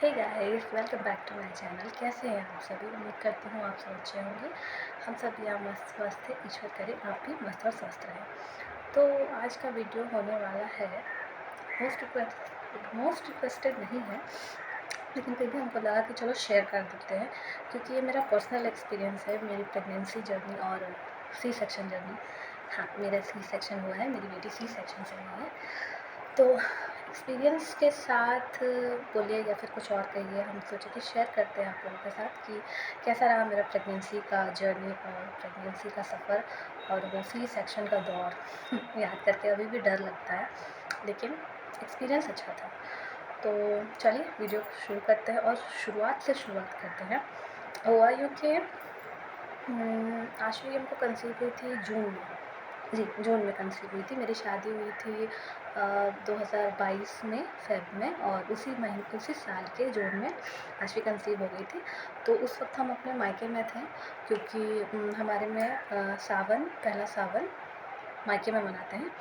Hey guys, welcome back to my channel. कैसे हैं आप सभी? उम्मीद करती हूँ आप सब अच्छे होंगे। हम सब यहाँ मस्त स्वस्थ है, ईश्वर करे आप भी मस्त और स्वस्थ रहें। तो आज का वीडियो होने वाला है मोस्ट रिक्वेस्टेड नहीं है, लेकिन फिर भी हमको लगा कि चलो शेयर कर देते हैं, क्योंकि ये मेरा पर्सनल एक्सपीरियंस है, मेरी प्रेगनेंसी जर्नी और सी सेक्शन जर्नी। हाँ, मेरा सी सेक्शन हुआ है, मेरी बेटी सी सेक्शन से हुई है। तो एक्सपीरियंस के साथ बोलिए या फिर कुछ और कहिए, हम सोचे कि शेयर करते हैं आप लोगों के साथ कि कैसा रहा मेरा प्रेगनेंसी का जर्नी और प्रेगनेंसी का सफ़र और वो सी सेक्शन का दौर। याद करके अभी भी डर लगता है, लेकिन एक्सपीरियंस अच्छा था। तो चलिए वीडियो शुरू करते हैं और शुरुआत से शुरुआत करते हैं। हुआ यूँ कि आशवी हमको कंसीव हुई थी जून में। जी, जून में कंसीव हुई थी। मेरी शादी हुई थी 2022 में फ़ेब में, और उसी साल के जून में आशवी कंसीव हो गई थी। तो उस वक्त हम अपने मायके में थे, क्योंकि हमारे में सावन, पहला सावन मायके में मनाते हैं।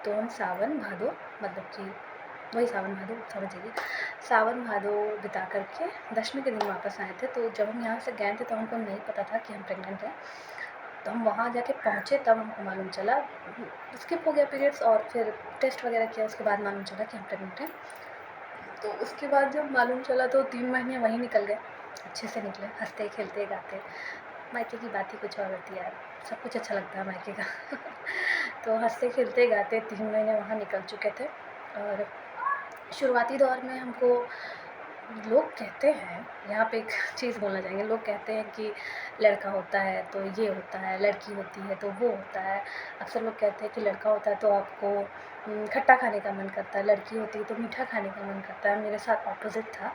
तो हम सावन भादो, मतलब कि वही सावन भादो समझिए, सावन भादो बिता करके दशमी के दिन वापस आए थे। तो जब हम यहाँ से गए थे तो हमको नहीं पता था कि हम प्रेग्नेंट हैं। तो हम वहाँ जाके पहुँचे तब हमको मालूम चला, स्किप हो गया पीरियड्स, और फिर टेस्ट वगैरह किया, उसके बाद मालूम चला कि हम प्रेग्नेंट हैं। तो उसके बाद जब मालूम चला तो 3 महीने वहीं निकल गए, अच्छे से निकले, हँसते खेलते गाते। मायके की बात ही कुछ और होती है यार, सब कुछ अच्छा लगता है मायके का। तो हँसते खेलते गाते 3 महीने वहाँ निकल चुके थे। और शुरुआती दौर में हमको लोग कहते हैं, यहाँ पे एक चीज़ बोलना चाहेंगे, लोग कहते हैं कि लड़का होता है तो ये होता है, लड़की होती है तो वो होता है। अक्सर लोग कहते हैं कि लड़का होता है तो आपको खट्टा खाने का मन करता है, लड़की होती है तो मीठा खाने का मन करता है। मेरे साथ ऑपोजिट था।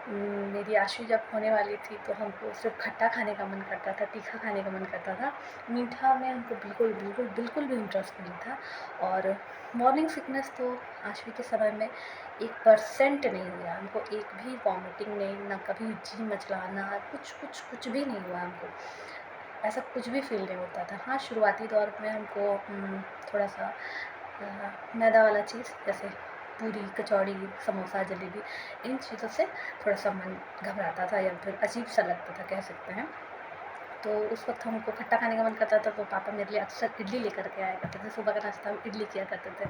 मेरी आशवी जब होने वाली थी तो हमको सिर्फ खट्टा खाने का मन करता था, तीखा खाने का मन करता था। मीठा में हमको बिल्कुल बिल्कुल बिल्कुल भी इंटरेस्ट नहीं था। और मॉर्निंग सिकनेस तो आशवी के समय में 1% नहीं हुआ हमको, एक भी वॉमिटिंग नहीं, ना कभी जी मचलाना, कुछ भी नहीं हुआ हमको, ऐसा कुछ भी फील नहीं होता था। हाँ, शुरुआती दौर में हमको थोड़ा सा मैदा वाला चीज़ जैसे पूरी, कचौड़ी, समोसा, जलेबी, इन चीज़ों से थोड़ा सा मन घबराता था या फिर अजीब सा लगता था, कह सकते हैं। तो उस वक्त हमको खट्टा खाने का मन करता था, तो पापा मेरे लिए अक्सर इडली लेकर के आया करते थे। सुबह का नाश्ता हम इडली किया करते थे।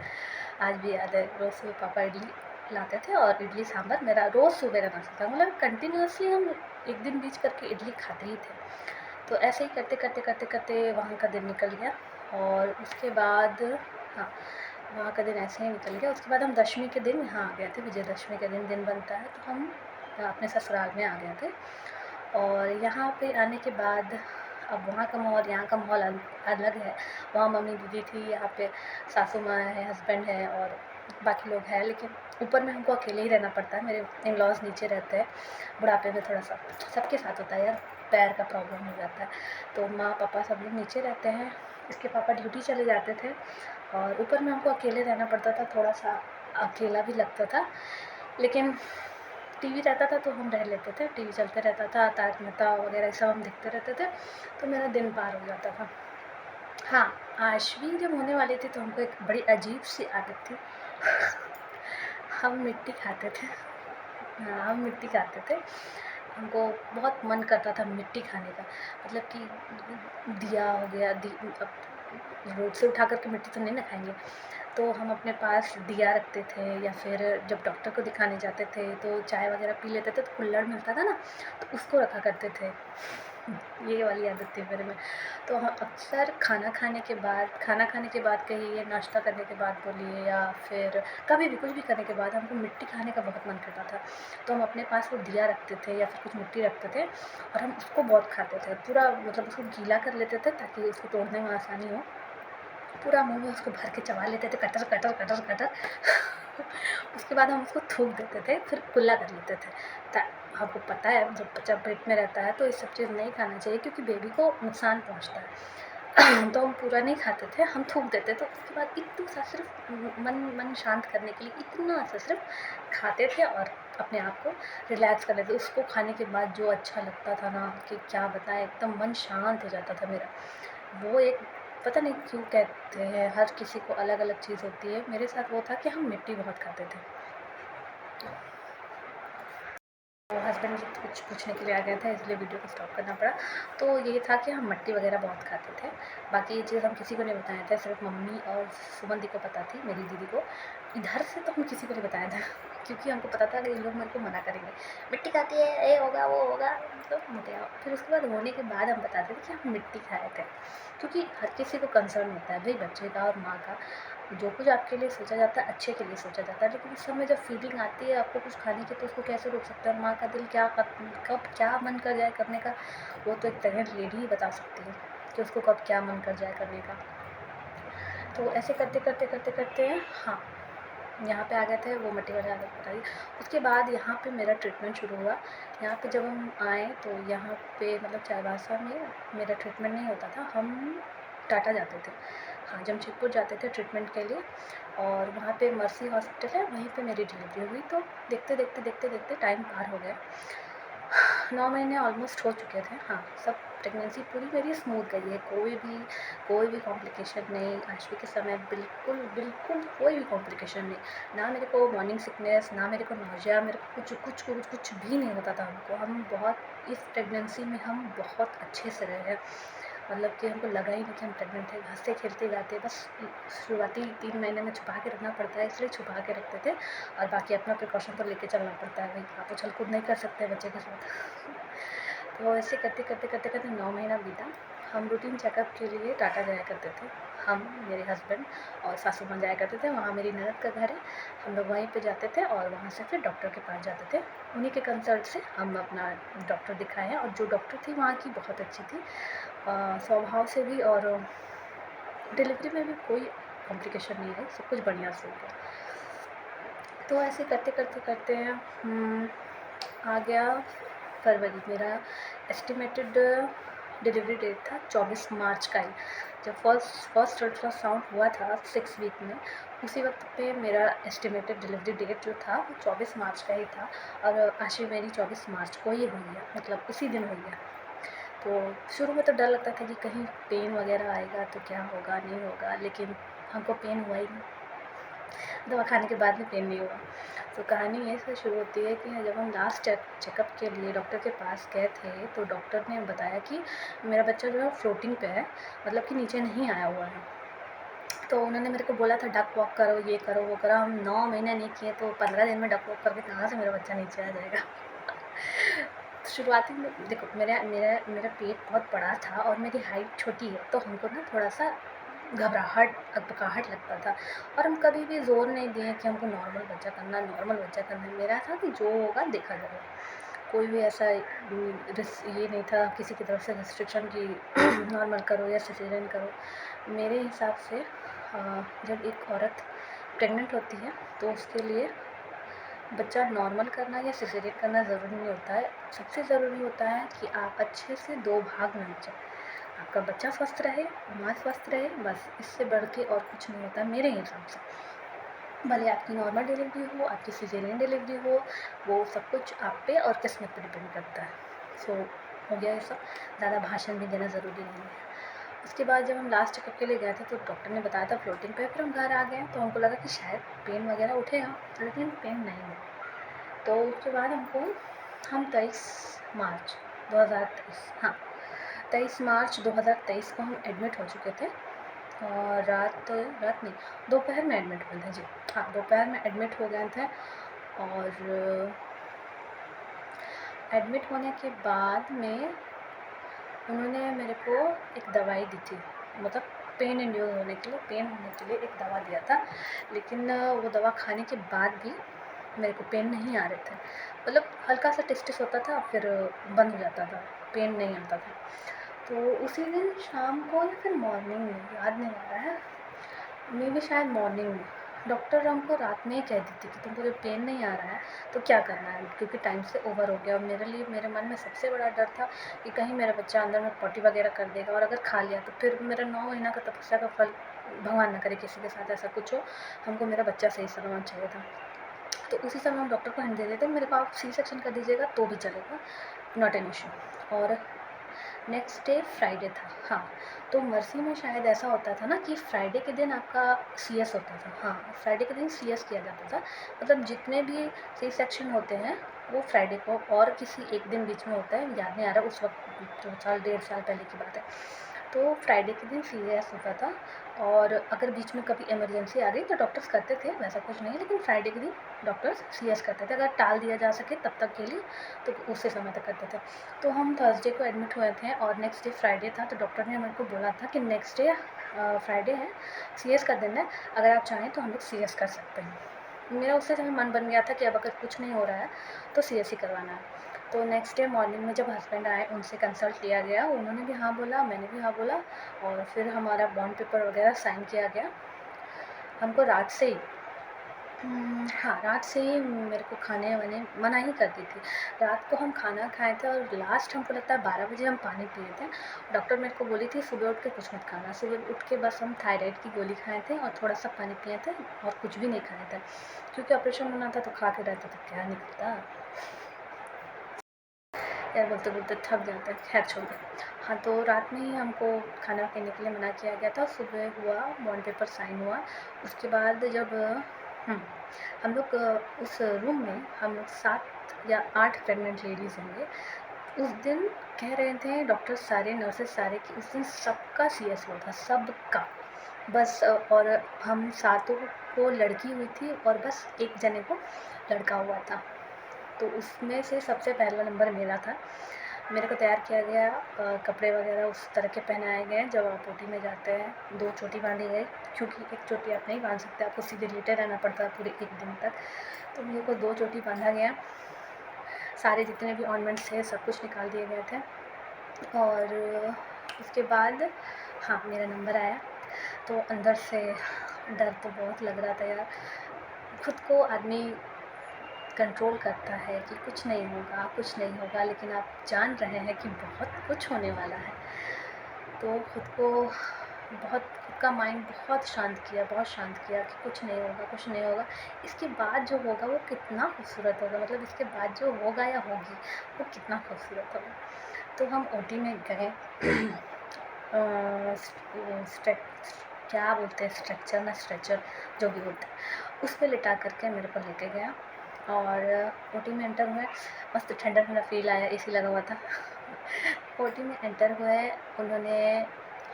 आज भी याद है, रोज़ सुबह पापा इडली लाते थे और इडली सांभर मेरा रोज़ सुबह का नाश्ता था। मतलब कंटिन्यूअसली हम एक दिन बीच करके इडली खाते ही थे। तो ऐसे ही करते वहाँ का दिन निकल गया। और उसके बाद, हाँ, वहाँ का दिन ऐसे ही निकल गया। उसके बाद हम दशमी के दिन यहाँ आ गए थे। विजयदशमी के दिन बनता है, तो हम अपने ससुराल में आ गए थे। और यहाँ पे आने के बाद अब वहाँ का माहौल, यहाँ का माहौल अलग है। वहाँ मम्मी दीदी थी, यहाँ पे सासू माँ है, हस्बैंड है और बाकी लोग हैं, लेकिन ऊपर में हमको अकेले ही रहना पड़ता है। मेरे इन लॉज नीचे रहते हैं। बुढ़ापे में थोड़ा सा सबके साथ होता है यार, पैर का प्रॉब्लम हो जाता है, तो माँ पापा सब लोग नीचे रहते हैं। इसके पापा ड्यूटी चले जाते थे और ऊपर में हमको अकेले रहना पड़ता था। थोड़ा सा अकेला भी लगता था, लेकिन टीवी रहता था तो हम रह लेते थे। टीवी चलते रहता था, तारक मेहता वगैरह सब हम देखते रहते थे, तो मेरा दिन पार हो जाता था। हाँ, आशवी जब होने वाली थी तो हमको एक बड़ी अजीब सी आदत थी। हम मिट्टी खाते थे। हाँ, हम मिट्टी खाते थे। हमको बहुत मन करता था मिट्टी खाने का। मतलब कि दिया हो गया, अब रोड से उठा कर के मिट्टी तो नहीं ना खाएँगे। तो हम अपने पास दिया रखते थे, या फिर जब डॉक्टर को दिखाने जाते थे तो चाय वगैरह पी लेते थे, तो कुल्हड़ मिलता था ना, तो उसको रखा करते थे। ये वाली आदत थी मेरे में। तो हम अक्सर खाना खाने के बाद कहिए, नाश्ता करने के बाद बोलिए, या फिर कभी भी कुछ भी करने के बाद हमको मिट्टी खाने का बहुत मन करता था। तो हम अपने पास वो दिया रखते थे या फिर कुछ मिट्टी रखते थे, और हम उसको बहुत खाते थे। पूरा मतलब उसको गीला कर लेते थे ताकि उसको तोड़ने में आसानी हो। पूरा मुँह में उसको भर के चबा लेते थे, कटर कटर कटर कटर। उसके बाद हम उसको थूक देते थे, फिर कुल्ला कर लेते थे। ता आपको पता है जब बच्चा पेट में रहता है तो ये सब चीज़ नहीं खाना चाहिए, क्योंकि बेबी को नुकसान पहुँचता है। तो हम पूरा नहीं खाते थे, हम थूक देते थे। उसके बाद इतना सा सिर्फ मन शांत करने के लिए इतना सा सिर्फ खाते थे और अपने आप को रिलैक्स कर लेते। उसको खाने के बाद जो अच्छा लगता था ना, कि क्या बताएं, एकदम मन शांत हो जाता था मेरा। वो एक, पता नहीं क्यों कहते हैं, हर किसी को अलग अलग चीज़ होती है। मेरे साथ वो था कि हम मिट्टी बहुत खाते थे। हस्बैंड जी कुछ पूछने के लिए आ गया था, इसलिए वीडियो को स्टॉप करना पड़ा। तो ये था कि हम मट्टी वगैरह बहुत खाते थे। बाकी ये चीज़ हम किसी को नहीं बताया था, सिर्फ मम्मी और सुमन दी को पता थी, मेरी दीदी को। इधर से तो हम किसी को नहीं बताया था क्योंकि हमको पता था कि ये लोग मेरे को मना करेंगे, मिट्टी खाती है, ये होगा वो होगा, मतलब मुझे आओ। फिर उसके बाद होने के बाद हम बताते थे कि हम मिट्टी खाए थे, क्योंकि हर किसी को कंसर्न होता है भाई बच्चे का और माँ का। जो कुछ आपके लिए सोचा जाता है अच्छे के लिए सोचा जाता है, लेकिन उस समय जब फीलिंग आती है आपको कुछ खाने की, तो उसको कैसे रोक सकते हैं। माँ का दिल क्या कब क्या मन कर जाए करने का, वो तो एक प्रेग्नेंट लेडी ही बता सकती है कि उसको कब क्या मन कर जाए करने का। तो ऐसे करते करते करते करते हाँ, यहाँ पे आ गए थे, वो मट्टी वाली आदत बताई। उसके बाद यहाँ पे मेरा ट्रीटमेंट शुरू हुआ। यहाँ पे जब हम आए तो यहाँ पे मतलब चाईबासा में मेरा ट्रीटमेंट नहीं होता था, हम टाटा जाते थे, हाँ जमशेदपुर जाते थे ट्रीटमेंट के लिए। और वहाँ पे मर्सी हॉस्पिटल है, वहीं पे मेरी डिलीवरी हुई। तो देखते देखते देखते देखते टाइम पार हो गया, 9 महीने ऑलमोस्ट हो चुके थे। हाँ, सब प्रेगनेंसी पूरी मेरी स्मूथ गई है, कोई भी कॉम्प्लिकेशन नहीं। आश्वी के समय बिल्कुल बिल्कुल कोई भी कॉम्प्लिकेशन नहीं, ना मेरे को मॉर्निंग सिकनेस, ना मेरे को नौजिया, मेरे को कुछ भी नहीं होता था हमको। हम बहुत इस प्रेगनेंसी में हम बहुत अच्छे से रहे हैं, मतलब कि हमको लगा ही नहीं कि हम प्रेग्नेंट थे। हँसते खेलते जाते, बस शुरुआती 3 महीने में छुपा के रखना पड़ता है, इसलिए छुपा के रखते थे। और बाकी अपना प्रिकॉशन तो लेके चलना पड़ता है भाई, आप उछल कूद नहीं कर सकते बच्चे के साथ। तो ऐसे करते करते करते करते 9 महीना बीता। हम रूटीन चेकअप के लिए टाटा जाया करते थे, हम, मेरे हस्बैंड और सासू माँ जाया करते थे। वहाँ मेरी ननद का घर है, हम लोग वहीं पे जाते थे और वहाँ से फिर डॉक्टर के पास जाते थे। उन्हीं के कंसल्ट से हम अपना डॉक्टर दिखाए हैं, और जो डॉक्टर थी वहाँ की बहुत अच्छी थी, स्वभाव से भी, और डिलीवरी में भी कोई कॉम्प्लिकेशन नहीं है, सब कुछ बढ़िया से हो गया। तो ऐसे करते करते करते आ गया फरवरी। मेरा एस्टिमेटेड डिलीवरी डेट था 24 मार्च का ही। जब फर्स्ट अल्ट्रासाउंड हुआ था 6 वीक में, उसी वक्त पे मेरा एस्टिमेटेड डिलीवरी डेट जो था वो 24 मार्च का ही था। और आशी मेरी 24 मार्च को ही हुई है, मतलब उसी दिन हुई है। तो शुरू में तो डर लगता था कि कहीं पेन वगैरह आएगा तो क्या होगा, नहीं होगा, लेकिन हमको पेन हुआ ही नहीं। दवा खाने के बाद भी पेन नहीं हुआ। तो कहानी ये से शुरू होती है कि जब हम लास्ट चेकअप के लिए डॉक्टर के पास गए थे, तो डॉक्टर ने बताया कि मेरा बच्चा जो है फ्लोटिंग पे है, मतलब कि नीचे नहीं आया हुआ है। तो उन्होंने मेरे को बोला था डक वॉक करो, ये करो, वो करो। हम 9 महीने नहीं किए, तो 15 दिन में डक वॉक करके कहाँ से मेरा बच्चा नीचे आ जाएगा। शुरुआती में देखो, मेरा मेरा मेरा पेट बहुत बड़ा था और मेरी हाइट छोटी है, तो हमको ना थोड़ा-सा घबराहट, अकबकाहट लगता था। और हम कभी भी ज़ोर नहीं दिए कि हमको नॉर्मल बच्चा करना है। मेरा था कि जो होगा देखा जाएगा। कोई भी ऐसा ये नहीं था किसी की तरफ से रिस्ट्रिक्शन कि नॉर्मल करो या सिज़ेरियन करो। मेरे हिसाब से जब एक औरत प्रेग्नेंट होती है तो उसके लिए बच्चा नॉर्मल करना या सिज़ेरियन करना ज़रूरी नहीं होता है। सबसे ज़रूरी होता है कि आप अच्छे से 2 भाग में बचें। आपका बच्चा स्वस्थ रहे, माँ स्वस्थ रहे, बस इससे बढ़ के और कुछ नहीं होता मेरे हिसाब से। भले आपकी नॉर्मल डिलीवरी हो, आपकी सिज़ेरियन डिलीवरी हो, वो सब कुछ आप पे और किस्मत पे डिपेंड करता है। सो हो गया ये सब, ज़्यादा भाषण भी देना ज़रूरी नहीं है। उसके बाद जब हम लास्ट चेकअप के लिए गए थे तो डॉक्टर ने बताया था फ्लोटिंग पे, फिर हम घर आ गए तो हमको लगा कि शायद पेन वगैरह उठेगा, लेकिन पेन नहीं हुआ। तो उसके बाद हम 23 मार्च 2023, हाँ 23 मार्च 2023 को हम एडमिट हो चुके थे। और रात रात नहीं, दोपहर में एडमिट हुए थे जी। हाँ, दोपहर में एडमिट हो गए थे। और एडमिट होने के बाद में उन्होंने मेरे को एक दवाई दी थी, मतलब पेन इंड्यूस होने के लिए, पेन होने के लिए एक दवा दिया था। लेकिन वो दवा खाने के बाद भी मेरे को पेन नहीं आ रहे थे, मतलब हल्का सा टिस-टिस होता था, फिर बंद हो जाता था, पेन नहीं आता था। तो उसी दिन शाम को या फिर मॉर्निंग में, याद नहीं आ रहा है, मे बी शायद मॉर्निंग में, डॉक्टर हमको रात में ही कह दी थी कि तुमको जब पेन नहीं आ रहा है तो क्या करना है, क्योंकि टाइम से ओवर हो गया। और मेरे लिए, मेरे मन में सबसे बड़ा डर था कि कहीं मेरा बच्चा अंदर में पॉटी वगैरह कर देगा, और अगर खा लिया तो फिर मेरा 9 महीना का तपस्या का फल, भगवान ना करे किसी के साथ ऐसा कुछ हो। हमको मेरा बच्चा सही सलामत चाहिए था। तो उसी समय हम डॉक्टर को हिंट दे देते, मेरे को आप सी सेक्शन कर दीजिएगा तो भी चलेगा, नॉट एन इशू। और नेक्स्ट डे फ्राइडे था, हाँ। तो मर्सी में शायद ऐसा होता था ना कि फ्राइडे के दिन आपका सीएस होता था, हाँ फ्राइडे के दिन सीएस किया जाता था। मतलब जितने भी सी सेक्शन होते हैं वो फ्राइडे को और किसी एक दिन बीच में होता है, याद नहीं आ रहा उस वक्त, 2 साल 1.5 साल पहले की बात है। तो फ्राइडे के दिन सीरियस होता था, और अगर बीच में कभी इमरजेंसी आ गई तो डॉक्टर्स करते थे, वैसा कुछ नहीं, लेकिन फ्राइडे के दिन डॉक्टर्स सीएस करते थे, अगर टाल दिया जा सके तब तक के लिए तो उसी समय तक करते थे। तो हम थर्सडे को एडमिट हुए थे और नेक्स्ट डे फ्राइडे था, तो डॉक्टर ने मेरे को बोला था कि नेक्स्ट डे फ्राइडे है, सीएस का दिन है, अगर आप चाहें तो हम लोग सीएस कर सकते हैं। मेरा उससे समय मन बन गया था कि अब अगर कुछ नहीं हो रहा है तो सीएस ही करवाना है। तो नेक्स्ट डे मॉर्निंग में जब हस्बैंड आए, उनसे कंसल्ट लिया गया, उन्होंने भी हाँ बोला, मैंने भी हाँ बोला, और फिर हमारा बॉन्ड पेपर वगैरह साइन किया गया। हमको रात से ही हाँ, रात से ही मेरे को खाने वाने मना ही कर दी थी। रात को हम खाना खाए थे और लास्ट हमको लगता है 12 बजे हम पानी पिए थे। डॉक्टर मेरे को बोली थी सुबह उठ के कुछ मत खाना। सुबह उठ के बस हम थायराइड की गोली खाए थे और थोड़ा सा पानी पिए थे और कुछ भी नहीं खाए थे, क्योंकि ऑपरेशन होना था तो खा के रहता तो क्या निकलता यार, बोलते बोलते थक जाते हैं, खैर छोड़ दो। हाँ, तो रात में ही हमको खाना पीने के लिए मना किया गया था। सुबह हुआ, बॉन्ड पेपर साइन हुआ, उसके बाद जब हम लोग उस रूम में हम लोग 7 या 8 प्रेग्नेंट लेडीज़ होंगे। उस दिन कह रहे थे डॉक्टर सारे, नर्सेज सारे, कि उस दिन सबका सीएस हुआ था, सबका। बस और हम सातों को लड़की हुई थी और बस एक जने को लड़का हुआ था। तो उसमें से सबसे पहला नंबर मेरा था। मेरे को तैयार किया गया, कपड़े वगैरह उस तरह के पहनाए गए जब आप ओटी में जाते हैं। 2 चोटी बांधी गई, क्योंकि एक चोटी आप नहीं बांध सकते, आपको सीधे लेटे रहना पड़ता है पूरे एक दिन तक। तो मेरे को 2 चोटी बांधा गया, सारे जितने भी ऑर्नामेंट्स थे सब कुछ निकाल दिए गए थे। और उसके बाद हाँ, मेरा नंबर आया तो अंदर से डर तो बहुत लग रहा था यार। खुद को आदमी कंट्रोल करता है कि कुछ नहीं होगा, कुछ नहीं होगा, लेकिन आप जान रहे हैं कि बहुत कुछ होने वाला है। तो खुद का माइंड बहुत शांत किया, बहुत शांत किया कि कुछ नहीं होगा, कुछ नहीं होगा। इसके बाद जो होगा वो कितना खूबसूरत होगा, मतलब इसके बाद जो होगा या होगी वो कितना खूबसूरत होगा। तो हम ओटी में गए, क्या बोलते हैं, स्ट्रक्चर ना स्ट्रेचर, जो भी होता है, उस पर लिटा करके मेरे को लेके गया और ओटी में एंटर हुए। मस्त ठंडा ठंडा फील आया, एसी लगा हुआ था। ओटी में एंटर हुए, उन्होंने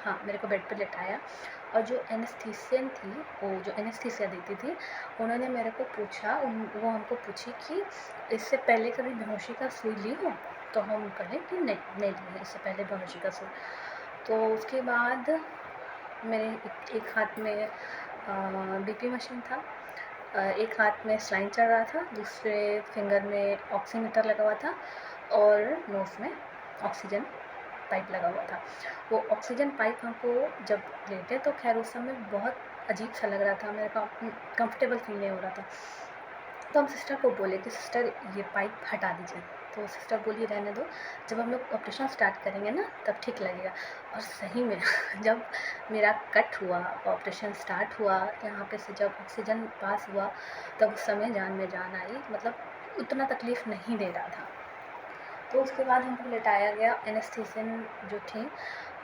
हाँ मेरे को बेड पे लिटाया, और जो एनेस्थीसियन थी, वो जो एनेस्थीसिया देती थी, उन्होंने मेरे को पूछा, वो हमको पूछी कि इससे पहले कभी बेहोशी का सुई ली हो? तो हम कहें कि नहीं नहीं ली है इससे पहले बेहोशी का सुई। तो उसके बाद मेरे एक हाथ में बीपी मशीन था, एक हाथ में स्लाइन चल रहा था, दूसरे फिंगर में ऑक्सीमीटर लगा हुआ था, और नोज़ में ऑक्सीजन पाइप लगा हुआ था। वो ऑक्सीजन पाइप हमको जब लेटे तो खैर उस समय बहुत अजीब सा लग रहा था, मेरे को कंफर्टेबल फील नहीं हो रहा था। तो हम सिस्टर को बोले कि सिस्टर ये पाइप हटा दीजिए। तो सिस्टर बोली रहने दो, जब हम लोग ऑपरेशन स्टार्ट करेंगे ना तब ठीक लगेगा। और सही में जब मेरा कट हुआ, ऑपरेशन स्टार्ट हुआ, यहाँ पे से जब ऑक्सीजन पास हुआ, तब उस समय जान में जान आई, मतलब उतना तकलीफ़ नहीं दे रहा था। तो उसके बाद हमको लेटाया गया, एनेस्थीसियन जो थी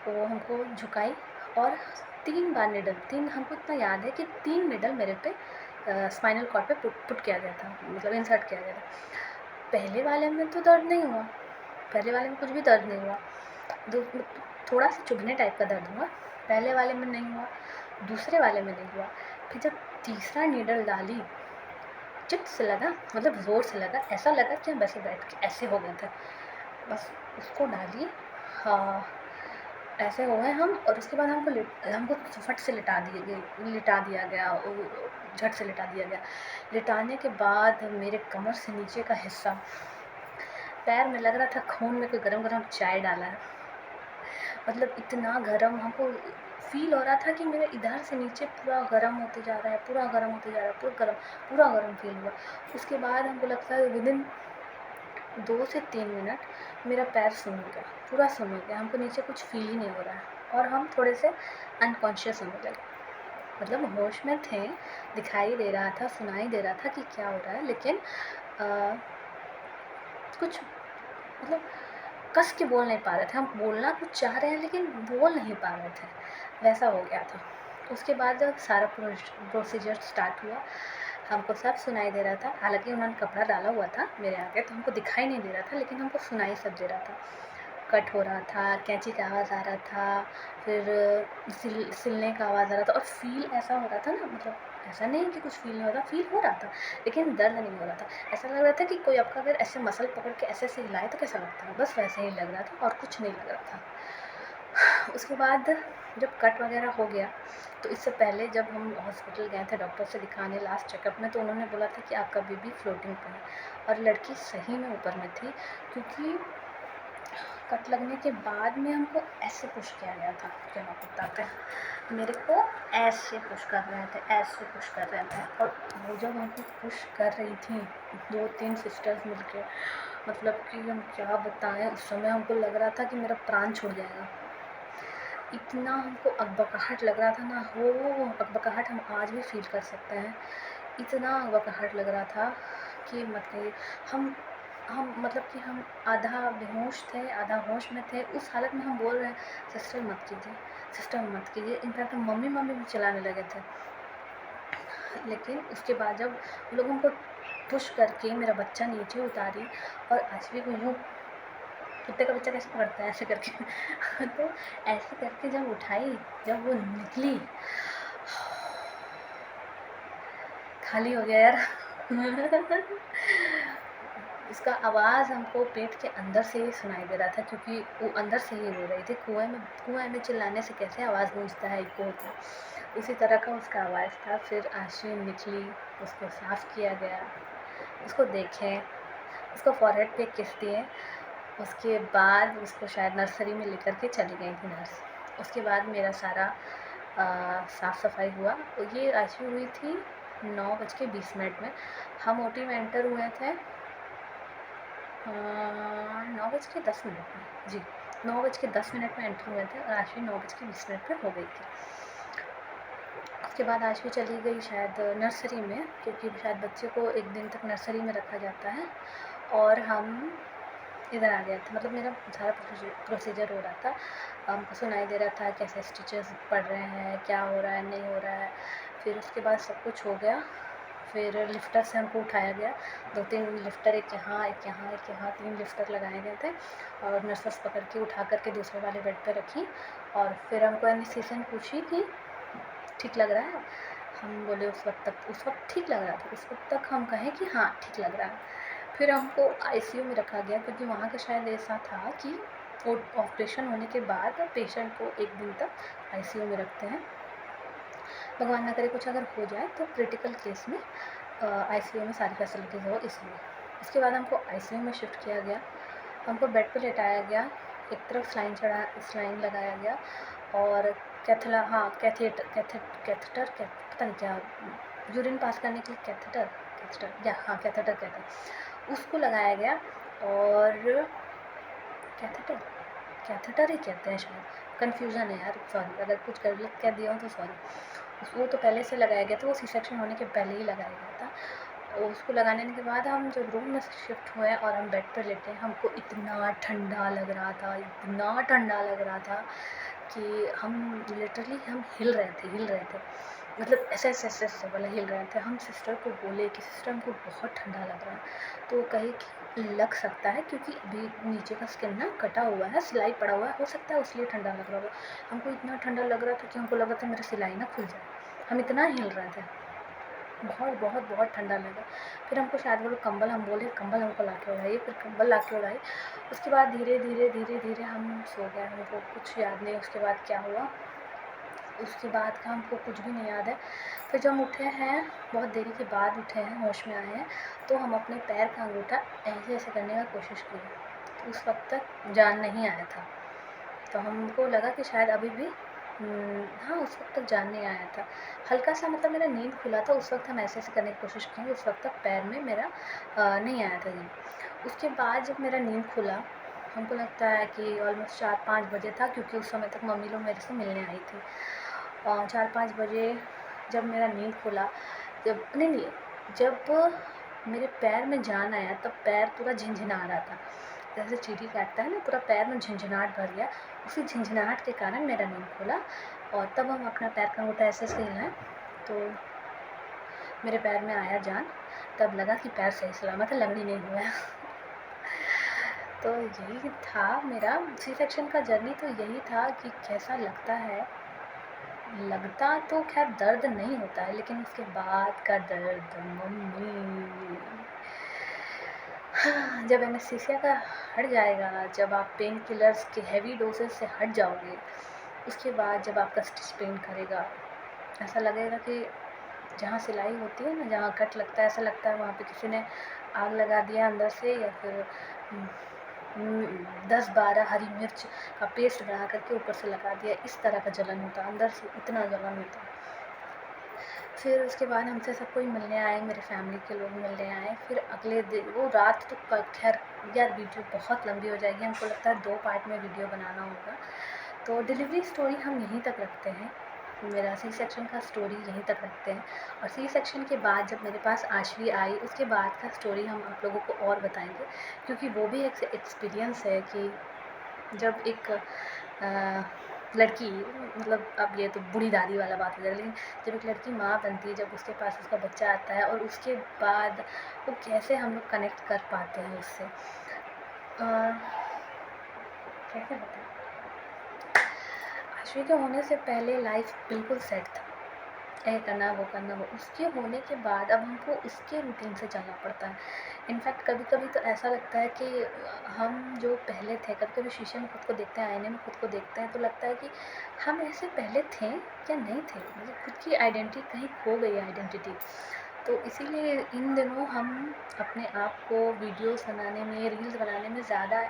वो हमको झुकाई और 3 बार निडल, 3 हमको इतना याद है कि 3 निडल मेरे पे स्पाइनल कॉर्ड पे पुट किया गया था, मतलब इंसर्ट किया गया था। पहले वाले में तो दर्द नहीं हुआ, पहले वाले में कुछ भी दर्द नहीं हुआ, थोड़ा सा चुभने टाइप का दर्द हुआ, पहले वाले में नहीं हुआ, दूसरे वाले में नहीं हुआ। फिर जब तीसरा नीडल डाली, चिट से लगा, मतलब ज़ोर से लगा, ऐसा लगा कि हम वैसे बैठ के ऐसे हो गए थे, बस उसको डाली। हाँ, ऐसे हो गए हम, और उसके बाद हमको फट से लिटा दिया गया, झट से लिटा दिया गया। लिटाने के बाद मेरे कमर से नीचे का हिस्सा, पैर में लग रहा था खून में कोई गरम चाय डाला है, मतलब इतना गरम हमको फील हो रहा था कि मेरा इधर से नीचे पूरा गरम होते जा रहा है, पूरा गरम होते जा रहा है, पूरा गरम फील हुआ। उसके बाद हमको लगता है विदिन 2 से 3 मिनट मेरा पैर सुन हो गया, पूरा सुन हो गया, हमको नीचे कुछ फील ही नहीं हो रहा है, और हम थोड़े से अनकॉन्शियस होने लगे, मतलब होश में थे, दिखाई दे रहा था, सुनाई दे रहा था कि क्या हो रहा है, लेकिन कुछ मतलब कस के बोल नहीं पा रहे थे, हम बोलना कुछ चाह रहे हैं लेकिन बोल नहीं पा रहे थे, वैसा हो गया था। उसके बाद जब सारा प्रोसीजर स्टार्ट हुआ, हमको सब सुनाई दे रहा था, हालाँकि उन्होंने कपड़ा डाला हुआ था मेरे आगे, तो हमको दिखाई नहीं दे रहा था, लेकिन हमको सुनाई सब दे रहा था। कट हो रहा था, कैंची का आवाज़ आ रहा था, फिर सिलने का आवाज़ आ रहा था, और फ़ील ऐसा हो रहा था ना, मतलब ऐसा नहीं कि कुछ फ़ील नहीं हो रहा, फ़ील हो रहा था, लेकिन दर्द नहीं हो रहा था। ऐसा लग रहा था कि कोई आपका अगर ऐसे मसल पकड़ के ऐसे-ऐसे हिलाए तो कैसा लगता है, बस वैसे ही लग रहा था और कुछ नहीं लग रहा था। उसके बाद जब कट वगैरह हो गया, तो इससे पहले जब हम हॉस्पिटल गए थे डॉक्टर से दिखाने लास्ट चेकअप में, तो उन्होंने बोला था कि आपका बेबी फ्लोटिंग पे है, और लड़की सही में ऊपर में थी, क्योंकि कट लगने के बाद में हमको ऐसे पुश किया गया था, क्या मैं बताते हैं, मेरे को ऐसे पुश कर रहे थे, ऐसे पुश कर रहे थे, और वो जब हमको पुश कर रही थी 2-3 सिस्टर्स मिलके, मतलब कि हम क्या बताएं, उस समय हमको लग रहा था कि मेरा प्राण छूट जाएगा। इतना हमको अकबकाहट लग रहा था ना, वो अकबकाहट हम आज भी फील कर सकते हैं। इतना अकबकाहट लग रहा था कि मत कहिए। हम मतलब कि हम आधा बेहोश थे, आधा होश में थे। उस हालत में हम बोल रहे हैं, सिस्टर मत कीजिए, सिस्टर मत कीजिए। इनफैक्ट हम मम्मी मम्मी भी चिल्लाने लगे थे। लेकिन उसके बाद जब वो लोग हमको पुश करके मेरा बच्चा नीचे उतारी, और आशवी को यूँ कुत्ते का बच्चा कैसे पकड़ता है ऐसे करके तो ऐसे करके जब उठाई, जब वो निकली, खाली हो गया यार उसका आवाज़ हमको पेट के अंदर से ही सुनाई दे रहा था, क्योंकि वो अंदर से ही रो रही थी। कुएँ में चिल्लाने से कैसे आवाज़ गूंजता है, इको होता है, उसी तरह का उसका आवाज़ था। फिर आश्विन निकली, उसको साफ़ किया गया, उसको देखें, उसको फॉरहेड पे किस दिए। उसके बाद उसको शायद नर्सरी में लेकर के चली गई थी नर्स। उसके बाद मेरा सारा साफ़ सफाई हुआ। ये आईसीयू हुई थी 9:20 में। हम ओटी में एंटर हुए थे 9:10 में। जी, 9:10 में एंटर हुए थे, और आशवी 9:20 पे हो गई थी। उसके बाद आशवी चली गई शायद नर्सरी में, क्योंकि शायद बच्चे को 1 दिन तक नर्सरी में रखा जाता है, और हम इधर आ गया था। मतलब मेरा सारा प्रोसीजर हो रहा था, हमको सुनाई दे रहा था कैसे स्टिचेस पड़ रहे हैं, क्या हो रहा है, नहीं हो रहा है। फिर उसके बाद सब कुछ हो गया। फिर लिफ्टर से हमको उठाया गया, 2-3 लिफ्टर, एक यहाँ, एक यहाँ, एक यहाँ, 3 लिफ्टर लगाए गए थे, और नर्सेस पकड़ के उठा करके दूसरे वाले बेड पे रखी। और फिर हमको एनेस्थीसियन पूछी कि ठीक लग रहा है? हम बोले उस वक्त ठीक लग रहा था, उस वक्त तक हम कहें कि हाँ ठीक लग रहा है। फिर हमको आईसीयू में रखा गया, क्योंकि वहाँ का शायद ऐसा था कि ऑपरेशन होने के बाद पेशेंट को 1 दिन तक आईसीयू में रखते हैं। भगवान ना करे कुछ अगर हो जाए तो क्रिटिकल केस में आईसीयू में सारी फैसिलिटीज़ हो, इसलिए। उसके बाद हमको आईसीयू में शिफ्ट किया गया, हमको बेड पे लेटाया गया, एक तरफ स्लाइन लगाया गया, और कैथेटर पता नहीं क्या, यूरिन पास करने के लिए कैथेटर उसको लगाया गया। और कैथेटर कैथेटर ही कहते हैं शायद, कन्फ्यूज़न है यार, सॉरी अगर कुछ गलत कह दिया हो तो सॉरी। वो तो पहले से लगाया गया था, वो सी सेक्शन होने के पहले ही लगाया गया था। और उसको लगाने के बाद हम जब रूम में शिफ्ट हुए और हम बेड पर लेटे, हमको इतना ठंडा लग रहा था, इतना ठंडा लग रहा था कि हम लिटरली हम हिल रहे थे, मतलब ऐसे वाला हिल रहे थे। हम सिस्टर को बोले कि सिस्टर हमको बहुत ठंडा लग रहा है, तो वो कही कि लग सकता है, क्योंकि अभी नीचे का स्किन ना कटा हुआ है, सिलाई पड़ा हुआ है, हो सकता है इसलिए ठंडा लग रहा होगा। हमको इतना ठंडा लग रहा था कि हमको लगा था मेरा सिलाई ना खुल जाए, हम इतना हिल रहे थे, बहुत बहुत बहुत ठंडा लगा। फिर हमको शायद वो लोग कंबल, हम बोले कंबल हमको ला के ओढ़ाइए, फिर कंबल ला के ओढ़ाई। उसके बाद धीरे धीरे हम सो गए, हमको कुछ याद नहीं उसके बाद क्या हुआ, उसके बाद का हमको कुछ भी नहीं याद है। फिर जब हम उठे हैं, बहुत देरी के बाद उठे हैं, होश में आए हैं, तो हम अपने पैर का अंगूठा ऐसे ऐसे करने का कोशिश की, तो उस वक्त तक जान नहीं आया था, तो हमको लगा कि शायद अभी भी हाँ, उस वक्त तक जान नहीं आया था। हल्का सा मतलब मेरा नींद खुला था, उस वक्त हम ऐसे ऐसे करने की कोशिश किए, उस वक्त तक पैर में मेरा नहीं आया था नींद। उसके बाद जब मेरा नींद खुला, हमको लगता है कि ऑलमोस्ट 4-5 बजे था, क्योंकि उस समय तक मम्मी लोग मेरे से मिलने आई थी। 4-5 बजे जब मेरा नींद खुला, जब नहीं, जब मेरे पैर में जान आया, तब पैर पूरा झिनझिना रहा था, जैसे चींटी काटता है ना, पूरा पैर में झिनझिनाहट भर गया। उसी झिनझिनाहट के कारण मेरा नींद खुला, और तब हम अपना पैर का अंगूठा ऐसे हिलाएं, तो मेरे पैर में आया जान, तब लगा कि पैर सही सलामत है, लगनी नहीं हुआ है। तो यही था मेरा सी सेक्शन का जर्नी। तो यही था कि कैसा लगता है। लगता तो खैर दर्द नहीं होता है, लेकिन उसके बाद का दर्द मम्मी। हाँ, जब एनेस्थीसिया का हट जाएगा, जब आप पेन किलर्स के हैवी डोसेज से हट जाओगे, उसके बाद जब आपका स्टिच पेन करेगा, ऐसा लगेगा कि जहाँ सिलाई होती है ना, जहाँ कट लगता है, ऐसा लगता है वहाँ पे किसी ने आग लगा दिया अंदर से, या फिर 10-12 हरी मिर्च का पेस्ट बना करके ऊपर से लगा दिया। इस तरह का जलन होता है अंदर से, इतना जलन होता है। फिर उसके बाद हमसे सब कोई मिलने आए, मेरे फैमिली के लोग मिलने आए। फिर अगले दिन वो रात तो खैर यार वीडियो बहुत लंबी हो जाएगी, हमको लगता है 2 पार्ट में वीडियो बनाना होगा। तो डिलीवरी स्टोरी हम यहीं तक रखते हैं, मेरा सी सेक्शन का स्टोरी यहीं तक रखते हैं। और सी सेक्शन के बाद जब मेरे पास आश्वी आई, उसके बाद का स्टोरी हम आप लोगों को और बताएंगे, क्योंकि वो भी एक एक्सपीरियंस है कि जब एक लड़की, मतलब अब ये तो बूढ़ी दादी वाला बात हो जाएगा, लेकिन जब एक लड़की माँ बनती है, जब उसके पास उसका बच्चा आता है, और उसके बाद वो कैसे हम लोग कनेक्ट कर पाते हैं उससे, कैसे बताएं। आश्वी के होने से पहले लाइफ बिल्कुल सेट था, ये करना वो करना वो। उसके होने के बाद अब हमको उसके रूटीन से चलना पड़ता है। इनफैक्ट कभी कभी तो ऐसा लगता है कि हम जो पहले थे, कभी कभी शीशे में खुद को देखते हैं, आईने में खुद को देखते हैं, तो लगता है कि हम ऐसे पहले थे या नहीं थे, मतलब खुद की आइडेंटिटी कहीं खो गई आइडेंटिटी। तो इसीलिए इन दिनों हम अपने आप को वीडियोस बनाने में, रील्स बनाने में ज़्यादा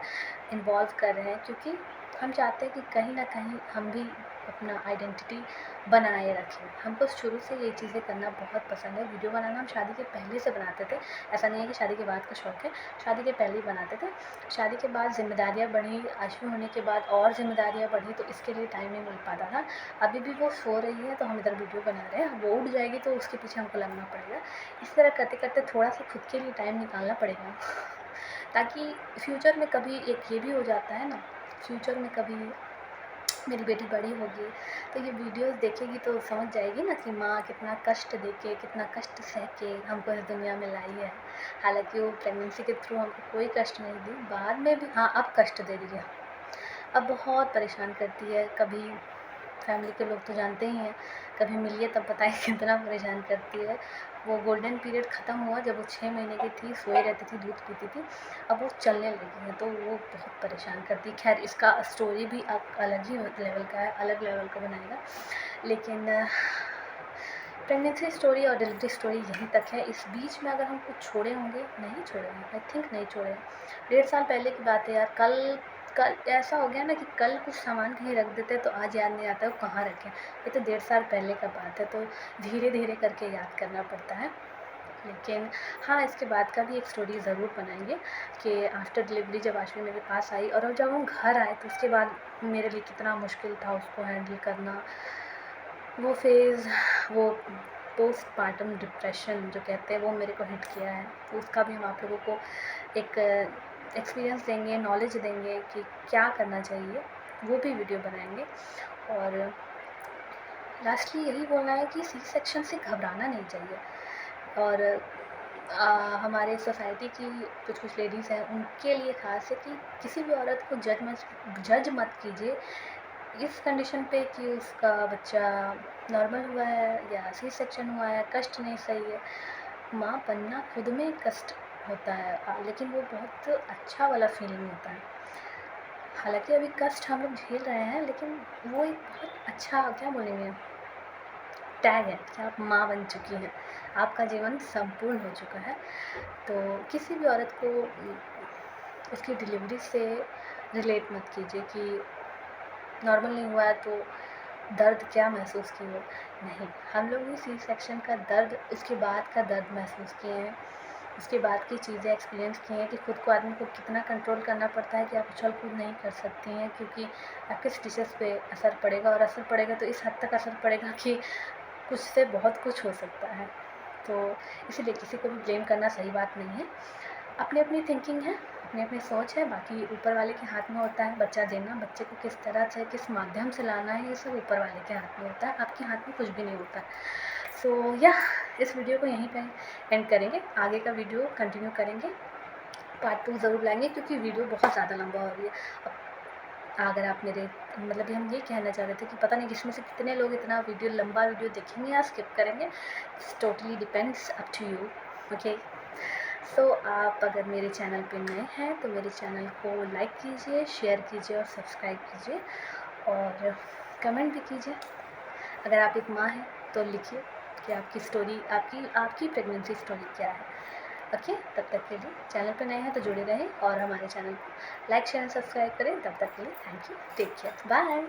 इन्वॉल्व कर रहे हैं, क्योंकि हम चाहते हैं कि कहीं ना कहीं हम भी अपना आइडेंटिटी बनाए रखें। हमको शुरू से ये चीज़ें करना बहुत पसंद है। वीडियो बनाना हम शादी के पहले से बनाते थे, ऐसा नहीं है कि शादी के बाद का शौक़ है, शादी के पहले ही बनाते थे। शादी के बाद जिम्मेदारियाँ बढ़ी, आश्वी होने के बाद और जिम्मेदारियाँ बढ़ी, तो इसके लिए टाइम नहीं मिल पाता था। अभी भी वो सो रही है तो हम इधर वीडियो बना रहे हैं, वो उठ जाएगी तो उसके पीछे हमको लगना पड़ेगा। इस तरह करते करते थोड़ा सा खुद के लिए टाइम निकालना पड़ेगा, ताकि फ्यूचर में कभी एक ये भी हो जाता है ना, फ्यूचर में कभी मेरी बेटी बड़ी होगी तो ये वीडियोस देखेगी तो समझ जाएगी ना कि माँ कितना कष्ट देके, कितना कष्ट सह के हमको इस दुनिया में लाई है। हालांकि वो प्रेगनेंसी के थ्रू हमको कोई कष्ट नहीं दी, बाद में भी हाँ अब कष्ट दे रही है, अब बहुत परेशान करती है। कभी फैमिली के लोग तो जानते ही हैं, कभी मिलिए तब बताएं कितना परेशान करती है। वो गोल्डन पीरियड ख़त्म हुआ जब वो 6 महीने की थी, सोई रहती थी, दूध पीती थी, अब वो चलने लगी है तो वो बहुत परेशान करती है। खैर इसका स्टोरी भी अलग ही लेवल का है, अलग लेवल का बनाएगा। लेकिन प्रेगनेंसी स्टोरी और डिलीवरी स्टोरी यहीं तक है। इस बीच में अगर हम कुछ छोड़े होंगे, नहीं छोड़े हैं, आई थिंक नहीं छोड़े हैं। 1.5 साल पहले की बात है यार। कल ऐसा हो गया ना कि कल कुछ सामान कहीं रख देते तो आज याद नहीं आता वो कहाँ रखें। ये तो 1.5 साल पहले का बात है, तो धीरे धीरे करके याद करना पड़ता है। लेकिन हाँ, इसके बाद का भी एक स्टोरी ज़रूर बनाएंगे कि आफ्टर डिलीवरी जब आश्वी मेरे पास आई और जब हम घर आए तो उसके बाद मेरे लिए कितना मुश्किल था उसको हैंडल करना। वो फेज़, वो पोस्टपार्टम डिप्रेशन जो कहते हैं, वो मेरे को हिट किया है। तो उसका भी हम आप लोगों को एक एक्सपीरियंस देंगे, नॉलेज देंगे कि क्या करना चाहिए, वो भी वीडियो बनाएंगे। और लास्टली यही बोलना है कि सी सेक्शन से घबराना नहीं चाहिए। और हमारे सोसाइटी की कुछ लेडीज़ हैं, उनके लिए ख़ास है कि किसी भी औरत को जज मत कीजिए इस कंडीशन पे कि उसका बच्चा नॉर्मल हुआ है या सी सेक्शन हुआ है, कष्ट नहीं सही है। माँ बनना खुद में कष्ट होता है, लेकिन वो बहुत अच्छा वाला फीलिंग होता है। हालांकि अभी कष्ट हम लोग झेल रहे हैं, लेकिन वो एक बहुत अच्छा, क्या बोलेंगे, टैग है कि आप माँ बन चुकी हैं, आपका जीवन संपूर्ण हो चुका है। तो किसी भी औरत को उसकी डिलीवरी से रिलेट मत कीजिए कि नॉर्मल नहीं हुआ है तो दर्द क्या महसूस की हो। नहीं, हम लोग भी सी सेक्शन का दर्द, उसके बाद का दर्द महसूस किए हैं, उसके बाद की चीज़ें एक्सपीरियंस की हैं कि खुद को आदमी को कितना कंट्रोल करना पड़ता है कि आप उछल कूद नहीं कर सकती हैं, क्योंकि आपके स्टिचेस पे असर पड़ेगा, और असर पड़ेगा तो इस हद तक असर पड़ेगा कि कुछ से बहुत कुछ हो सकता है। तो इसीलिए किसी को भी ब्लेम करना सही बात नहीं है। अपनी अपनी थिंकिंग है, अपनी अपनी सोच है, बाकी ऊपर वाले के हाथ में होता है बच्चा देना। बच्चे को किस तरह से, किस माध्यम से लाना है, ये सब ऊपर वाले के हाथ में होता है, आपके हाथ में कुछ भी नहीं होता है। सो या इस वीडियो को यहीं पे एंड करेंगे, आगे का वीडियो कंटिन्यू करेंगे, पार्ट 2 ज़रूर लाएंगे क्योंकि वीडियो बहुत ज़्यादा लंबा हो रही है। अगर आप मेरे मतलब हम ये कहना चाह रहे थे कि पता नहीं इसमें से कितने लोग इतना लंबा वीडियो देखेंगे या स्किप करेंगे, it's totally depends up to you. Okay, so आप अगर मेरे चैनल पे नए हैं तो मेरे चैनल को लाइक कीजिए, शेयर कीजिए और सब्सक्राइब कीजिए और कमेंट भी कीजिए। अगर आप एक माँ हैं तो लिखिए कि आपकी स्टोरी, आपकी प्रेगनेंसी स्टोरी क्या है। ओके, तब तक के लिए चैनल पर नए हैं तो जुड़े रहें और हमारे चैनल को लाइक शेयर सब्सक्राइब करें। तब तक के लिए thank you, take care, bye.